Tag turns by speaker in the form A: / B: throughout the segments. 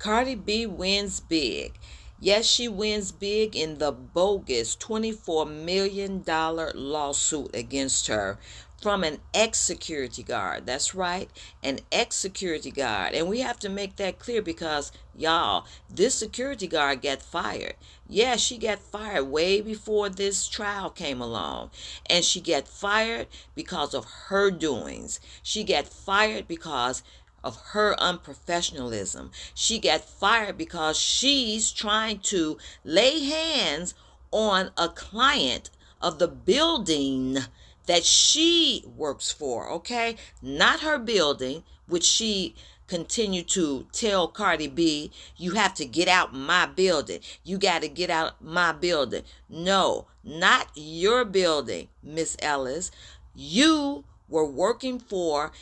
A: Cardi B wins big. Yes, she wins big in the bogus $24 million lawsuit against her from an ex-security guard. That's right, an ex-security guard. And we have to make that clear because, y'all, this security guard got fired. Yeah, she got fired way before this trial came along. And she got fired because of her doings. She got fired because of her unprofessionalism. She got fired because she's trying to lay hands on a client of the building that she works for, okay? Not her building, which she continued to tell Cardi B, you have to get out my building. You got to get out my building. No, not your building, Miss Ellis. You were working for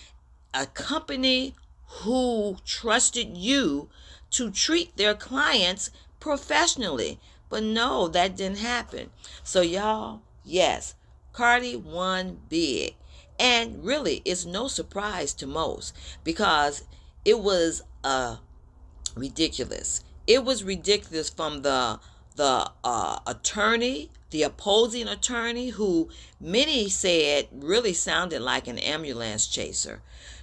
A: a company who trusted you to treat their clients professionally. But no, that didn't happen. So y'all, yes, Cardi won big. And really, it's no surprise to most because it was ridiculous. It was ridiculous from the attorney, the opposing attorney, who many said really sounded like an ambulance chaser,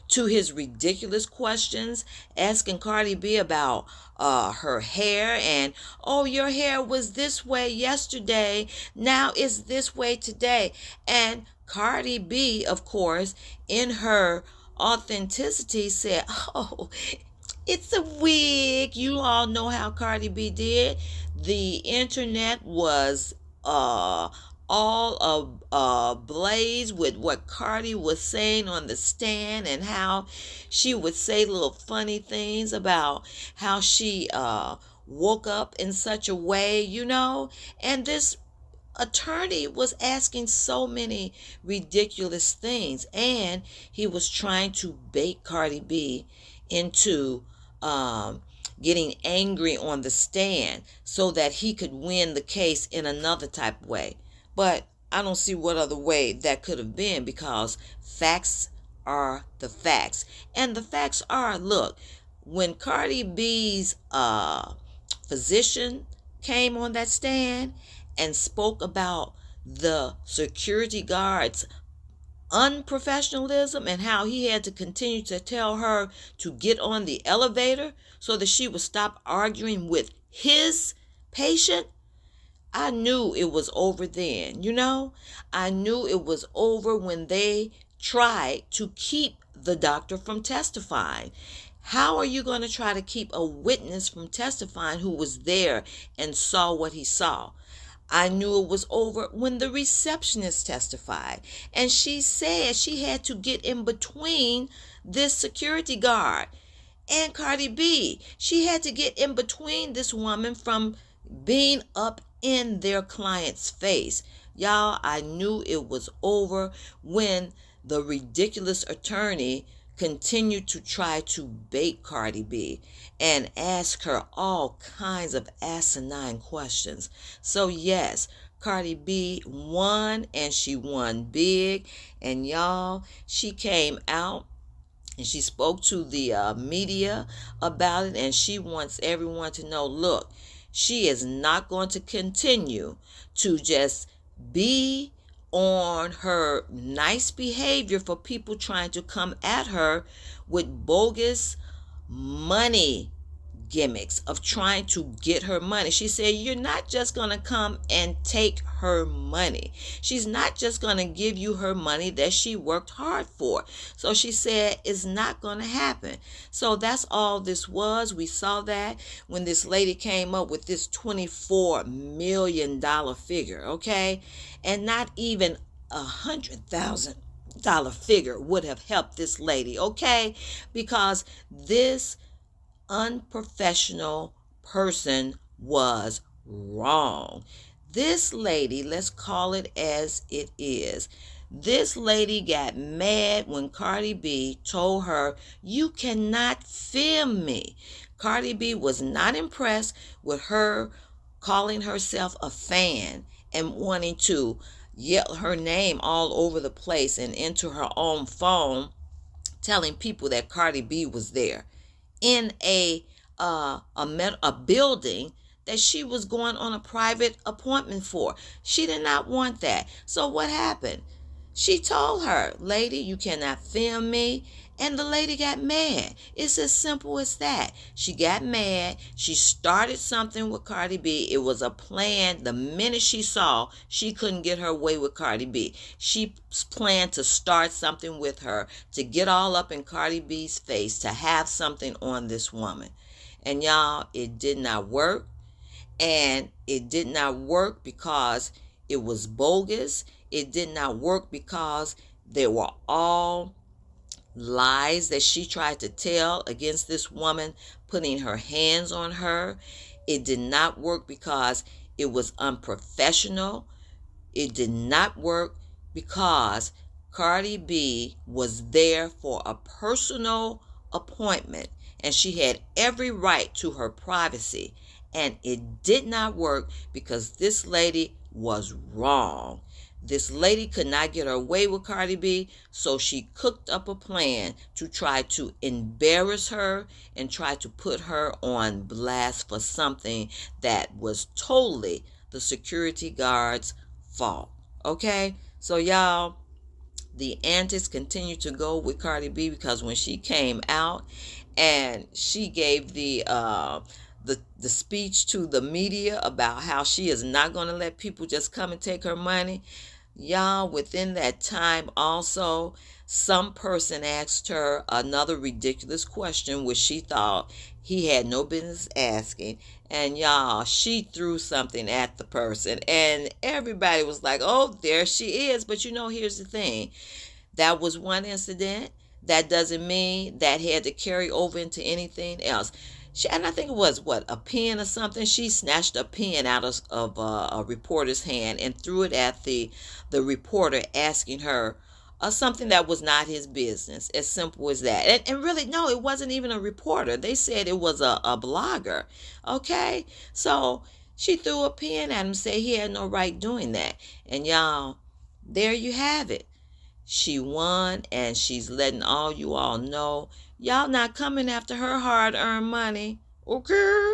A: to his ridiculous questions, asking Cardi B about her hair and, oh, your hair was this way yesterday, now it's this way today. And Cardi B, of course, in her authenticity said, oh, it's a wig. You all know how Cardi B did. The internet was all ablaze with what Cardi was saying on the stand and how she would say little funny things about how she woke up in such a way, and this attorney was asking so many ridiculous things, and he was trying to bait Cardi B into getting angry on the stand so that he could win the case in another type of way. But I don't see what other way that could have been, because facts are the facts. And the facts are, look, when Cardi B's physician came on that stand and spoke about the security guards unprofessionalism and how he had to continue to tell her to get on the elevator so that she would stop arguing with his patient, I knew it was over then. I knew it was over when they tried to keep the doctor from testifying. How are you going to try to keep a witness from testifying who was there and saw what he saw? I knew it was over when the receptionist testified, and she said she had to get in between this security guard and Cardi B. She had to get in between this woman from being up in their client's face. Y'all, I knew it was over when the ridiculous attorney continued to try to bait Cardi B and ask her all kinds of asinine questions. So yes, Cardi B won, and she won big. And y'all, she came out and she spoke to the media about it, and she wants everyone to know, look, she is not going to continue to just be on her nice behavior for people trying to come at her with bogus money gimmicks of trying to get her money. She said, you're not just going to come and take her money. She's not just going to give you her money that she worked hard for. So she said, it's not going to happen. So that's all this was. We saw that when this lady came up with this $24 million figure, okay? And not even $100,000 figure would have helped this lady, okay? Because this unprofessional person was wrong. This lady, let's call it as it is, this lady got mad when Cardi B told her, you cannot film me. Cardi B was not impressed with her calling herself a fan and wanting to yell her name all over the place and into her own phone, telling people that Cardi B was there in a a building that she was going on a private appointment for. She did not want that. So what happened? She told her, lady, you cannot film me. And the lady got mad. It's as simple as that. She got mad. She started something with Cardi B. It was a plan. The minute she saw she couldn't get her way with Cardi B, she planned to start something with her, to get all up in Cardi B's face, to have something on this woman. And y'all, it did not work. And it did not work because it was bogus. It did not work because they were all lies that she tried to tell against this woman, putting her hands on her. It did not work because it was unprofessional. It did not work because Cardi B was there for a personal appointment and she had every right to her privacy. And it did not work because this lady was wrong. This lady could not get her way with Cardi B, so she cooked up a plan to try to embarrass her and try to put her on blast for something that was totally the security guard's fault. Okay? So y'all, the antics continue to go with Cardi B because when she came out and she gave the speech to the media about how she is not going to let people just come and take her money, y'all, within that time also, some person asked her another ridiculous question which she thought he had no business asking. And y'all, she threw something at the person and everybody was like, oh, there she is. But here's the thing. That was one incident. That doesn't mean that had to carry over into anything else. And I think it was, a pen or something? She snatched a pen out of a reporter's hand and threw it at the reporter, asking her something that was not his business. As simple as that. And really, no, it wasn't even a reporter. They said it was a blogger. Okay? So she threw a pen at him, said he had no right doing that. And y'all, there you have it. She won, and she's letting all you all know, y'all not coming after her hard-earned money, okay?